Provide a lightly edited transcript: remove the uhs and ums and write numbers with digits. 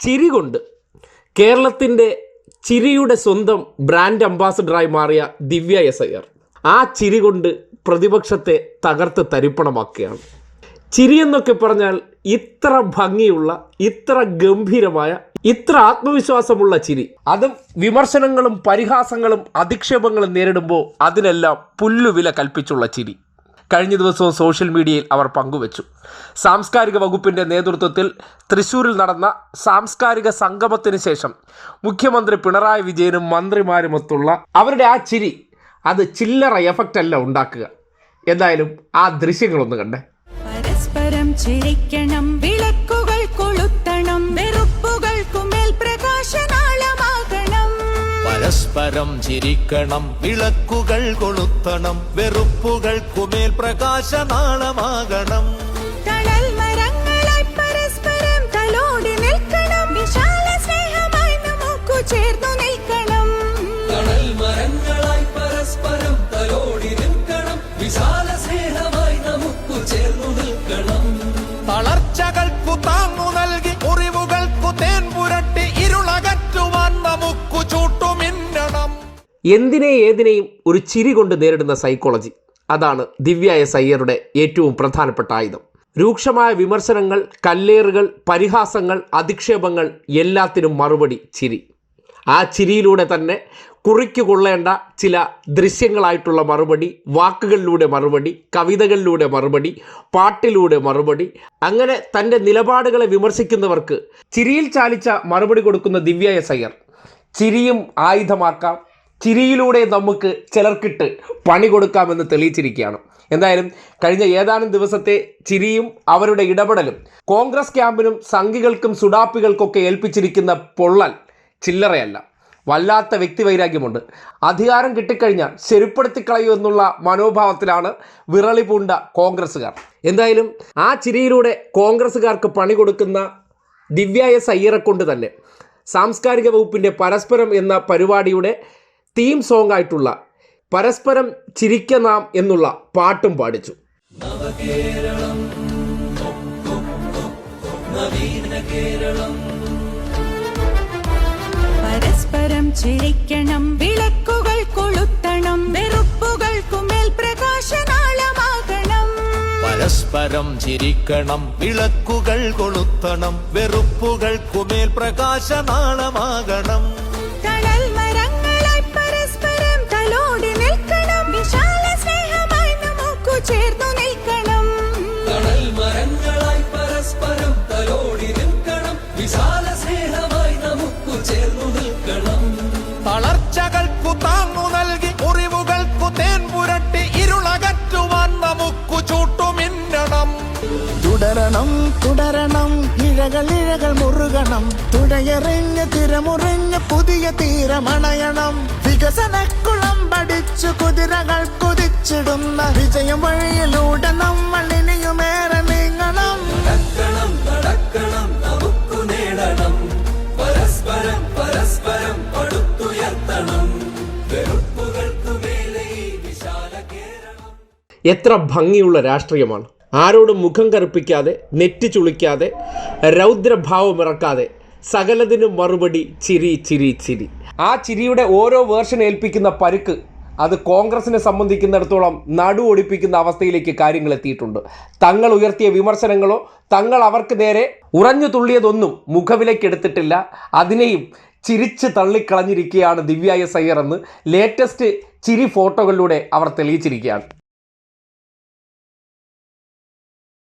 ചിരി കൊണ്ട് കേരളത്തിൻ്റെ ചിരിയുടെ സ്വന്തം ബ്രാൻഡ് അംബാസഡറായി മാറിയ ദിവ്യ എസ് അയ്യർ ആ ചിരി കൊണ്ട് പ്രതിപക്ഷത്തെ തകർത്ത് തരിപ്പണമാക്കുകയാണ്. ചിരി എന്നൊക്കെ പറഞ്ഞാൽ ഇത്ര ഭംഗിയുള്ള, ഇത്ര ഗംഭീരമായ, ഇത്ര ആത്മവിശ്വാസമുള്ള ചിരി, അതും വിമർശനങ്ങളും പരിഹാസങ്ങളും അധിക്ഷേപങ്ങളും നേരിടുമ്പോൾ അതിനെല്ലാം പുല്ലുവില കൽപ്പിച്ചുള്ള ചിരി കഴിഞ്ഞ ദിവസവും സോഷ്യൽ മീഡിയയിൽ അവർ പങ്കുവച്ചു. സാംസ്കാരിക വകുപ്പിൻ്റെ നേതൃത്വത്തിൽ തൃശ്ശൂരിൽ നടന്ന സാംസ്കാരിക സംഗമത്തിന് ശേഷം മുഖ്യമന്ത്രി പിണറായി വിജയനും മന്ത്രിമാരുമൊത്തുള്ള അവരുടെ ആ ചിരി അത് ചില്ലറ എഫക്റ്റ് അല്ല ഉണ്ടാക്കുക. എന്തായാലും ആ ദൃശ്യങ്ങളൊന്ന് കണ്ടേ. പരസ്പരം ചിരിക്കണം, വിളക്കുകൾ കൊളുത്തണം, വെറുപ്പുകൾക്കുമേൽ പ്രകാശനാളമാകണം. പരസ്പരം ചിരിക്കണം, വിളക്കുകൾ കൊളുത്തണം, വെറുപ്പുകൾക്കുമേൽ പ്രകാശനാളമാകണം. തണൽ മരങ്ങളായി പരസ്പരം തലോടി നിൽക്കണം, വിശാല സ്നേഹമായി നമുക്ക് ചേർന്നു നിൽക്കണം. തണൽ മരങ്ങളായി പരസ്പരം തലോടി നിൽക്കണം, വിശാല സ്നേഹമായി നമുക്ക് ചേർന്നു നിൽക്കണം. തളർച്ചകൾക്കു താങ്ങു നൽകി മുറിവുകൾക്കു തേൻ പുരട്ടി ഇരുളകറ്റുവാൻ നമുക്ക് ചൂട്ടുമിന്നണം. എന്തിനെ ഏതിനെയും ഒരു ചിരി കൊണ്ട് നേരിടുന്ന സൈക്കോളജി, അതാണ് ദിവ്യ എസ് അയ്യരുടെ ഏറ്റവും പ്രധാനപ്പെട്ട ആയുധം. രൂക്ഷമായ വിമർശനങ്ങൾ, കല്ലേറുകൾ, പരിഹാസങ്ങൾ, അധിക്ഷേപങ്ങൾ എല്ലാത്തിനും മറുപടി ചിരി. ആ ചിരിയിലൂടെ തന്നെ കുറിക്ക് കൊള്ളേണ്ട ചില ദൃശ്യങ്ങളായിട്ടുള്ള മറുപടി, വാക്കുകളിലൂടെ മറുപടി, കവിതകളിലൂടെ മറുപടി, പാട്ടിലൂടെ മറുപടി, അങ്ങനെ തൻ്റെ നിലപാടുകളെ വിമർശിക്കുന്നവർക്ക് ചിരിയിൽ ചാലിച്ച മറുപടി കൊടുക്കുന്ന ദിവ്യ എസ് അയ്യർ ചിരിയും ആയുധമാക്കാം, ചിരിയിലൂടെ നമുക്ക് ചിലർക്കിട്ട് പണി കൊടുക്കാമെന്ന് തെളിയിച്ചിരിക്കുകയാണ്. എന്തായാലും കഴിഞ്ഞ ഏതാനും ദിവസത്തെ ചിരിയും അവരുടെ ഇടപെടലും കോൺഗ്രസ് ക്യാമ്പിനും സംഘികൾക്കും സുഡാപ്പികൾക്കൊക്കെ ഏൽപ്പിച്ചിരിക്കുന്ന പൊള്ളൽ ചില്ലറയല്ല. വല്ലാത്ത വ്യക്തിവൈരാഗ്യമുണ്ട്. അധികാരം കിട്ടിക്കഴിഞ്ഞാൽ ശരിപ്പെടുത്തിക്കളയൂ എന്നുള്ള മനോഭാവത്തിലാണ് വിറളി പൂണ്ട കോൺഗ്രസ്സുകാർ. എന്തായാലും ആ ചിരിയിലൂടെ കോൺഗ്രസ്സുകാർക്ക് പണി കൊടുക്കുന്ന ദിവ്യ എസ് അയ്യരെ കൊണ്ട് തന്നെ സാംസ്കാരിക വകുപ്പിൻ്റെ പരസ്പരം എന്ന പരിപാടിയുടെ തീം സോങ് ആയിട്ടുള്ള പരസ്പരം ചിരിക്ക നാം എന്നുള്ള പാട്ടും പാടിച്ചു. നവകേരളം, നവീന കേരളം. പരസ്പരം ചിരിക്കണം, വിളക്കുകൾ കൊളുത്തണം, വെറുപ്പുകൾക്കുമേൽ പ്രകാശനാളമാകണം. പരസ്പരം ചിരിക്കണം, വിളക്കുകൾ കൊളുത്തണം, വെറുപ്പുകൾക്കുമേൽ പ്രകാശനാളമാകണം. തണൽ മരങ്ങളായി പരസ്പരം തലോടി നിൽക്കണം, വിശാല സ്നേഹമായി നമുക്ക് ചേർന്നു നിൽക്കണം. തണൽ മരങ്ങളായി പരസ്പരം തലോടി നിൽക്കണം, വിശാല സ്നേഹമായി നമുക്ക് ചേർന്നു നിൽക്കണം. തളർച്ചകൾക്കു താങ്ങു നൽകി മുറിവുകൾക്കു തേൻ പുരട്ടി ഇരുളകറ്റുവാൻ നമുക്ക് ചൂട്ടുമിന്നണം. തുടരണം തുടരണം, ഇഴകൾ മുറുകണം, തുഴയെറിഞ്ഞ് തിരമുറിഞ്ഞ് പുതിയ തീരമണയണം. വികസനക്കുളം പഠിച്ചു കുതിരകൾ കുതിച്ചിടുന്ന വിജയം വഴിയിലൂടെ നമ്മൾ ഇനിയുമേറെ നീങ്ങണം. നടക്കണം നടക്കണം, നമുക്ക് നേടണം, പരസ്പരം പരസ്പരം പടുത്തുയർത്തണം, വെറുപ്പുകൾക്ക് മേലെ വിശാല കേരളം. എത്ര ഭംഗിയുള്ള രാഷ്ട്രീയമാണ്! ആരോടും മുഖം കറുപ്പിക്കാതെ, നെറ്റി ചുളിക്കാതെ, രൗദ്രഭാവമിറക്കാതെ, സകലതിനും മറുപടി ചിരി ചിരി ചിരി. ആ ചിരിയുടെ ഓരോ വേർഷൻ ഏൽപ്പിക്കുന്ന പരുക്ക് അത് കോൺഗ്രസിനെ സംബന്ധിക്കുന്നിടത്തോളം നടു ഒടിപ്പിക്കുന്ന അവസ്ഥയിലേക്ക് കാര്യങ്ങൾ എത്തിയിട്ടുണ്ട്. തങ്ങൾ ഉയർത്തിയ വിമർശനങ്ങളോ തങ്ങൾ അവർക്ക് നേരെ ഉറഞ്ഞു തുള്ളിയതൊന്നും മുഖവിലക്കെടുത്തിട്ടില്ല. അതിനെയും ചിരിച്ച് തള്ളിക്കളഞ്ഞിരിക്കുകയാണ് ദിവ്യ എസ് അയ്യർ എന്ന് ലേറ്റസ്റ്റ് ചിരി ഫോട്ടോകളിലൂടെ അവർ തെളിയിച്ചിരിക്കുകയാണ്.